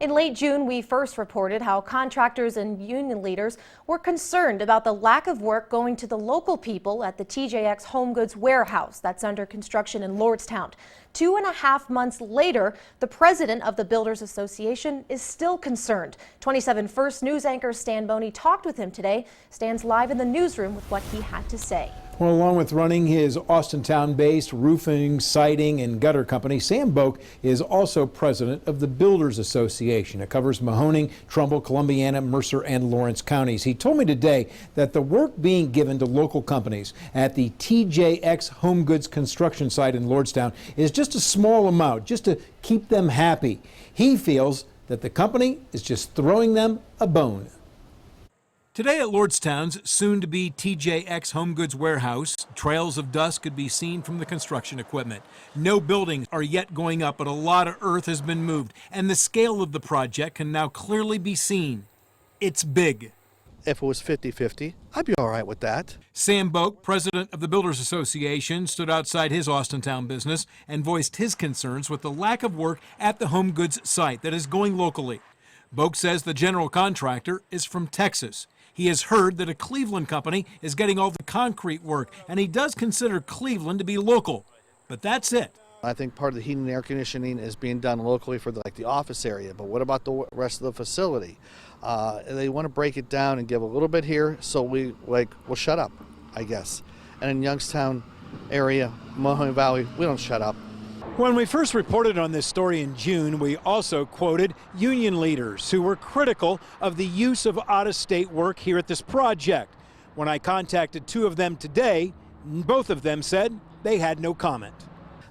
In late June, we first reported how contractors and union leaders were concerned about the lack of work going to the local people at the TJX Home Goods warehouse that's under construction in Lordstown. 2.5 months later, the president of the Builders Association is still concerned. 27 First News anchor Stan Boney talked with him today. Stan's live in the newsroom with what he had to say. Well, along with running his Austintown-based roofing, siding, and gutter company, Sam Boak is also president of the Builders Association. It covers Mahoning, Trumbull, Columbiana, Mercer, and Lawrence counties. He told me today that the work being given to local companies at the TJX Home Goods construction site in Lordstown is just a small amount, just to keep them happy. He feels that the company is just throwing them a bone. Today at Lordstown's soon-to-be TJX Home Goods warehouse, trails of dust could be seen from the construction equipment. No buildings are yet going up, but a lot of earth has been moved, and the scale of the project can now clearly be seen. It's big. If it was 50-50, I'd be all right with that. Sam Boak, president of the Builders Association, stood outside his Austintown business and voiced his concerns with the lack of work at the Home Goods site that is going locally. Boak says the general contractor is from Texas. He has heard that a Cleveland company is getting all the concrete work, and he does consider Cleveland to be local. But that's it. I think part of the heating and air conditioning is being done locally for the office area, but what about the rest of the facility? They want to break it down and give a little bit here, so we'll shut up, I guess. And in Youngstown area, Mahoning Valley, we don't shut up. When we first reported on this story in June, we also quoted union leaders who were critical of the use of out-of-state work here at this project. When I contacted two of them today, both of them said they had no comment.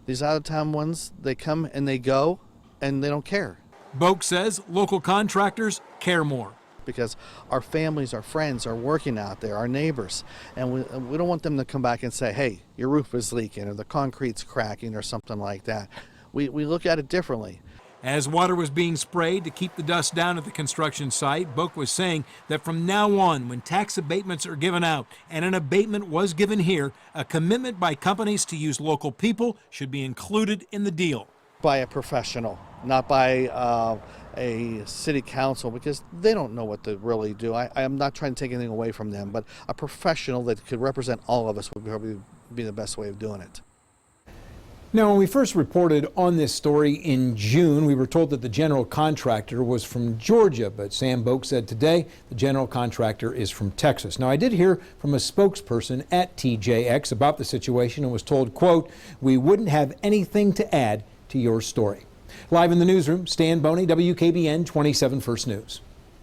These out-of-town ones, they come and they go, and they don't care. Boak says local contractors care more. Because our families, our friends are working out there, our neighbors, and we don't want them to come back and say, hey, your roof is leaking or the concrete's cracking or something like that. We look at it differently. As water was being sprayed to keep the dust down at the construction site, Boak was saying that from now on, when tax abatements are given out, and an abatement was given here, a commitment by companies to use local people should be included in the deal. By a professional, not by a city council, because they don't know what to really do. I am not trying to take anything away from them, but a professional that could represent all of us would probably be the best way of doing it. Now, when we first reported on this story in June, we were told that the general contractor was from Georgia, but Sam Boak said today the general contractor is from Texas. Now, I did hear from a spokesperson at TJX about the situation and was told, quote, "We wouldn't have anything to add to your story." Live in the newsroom, Stan Boney, WKBN 27 First News.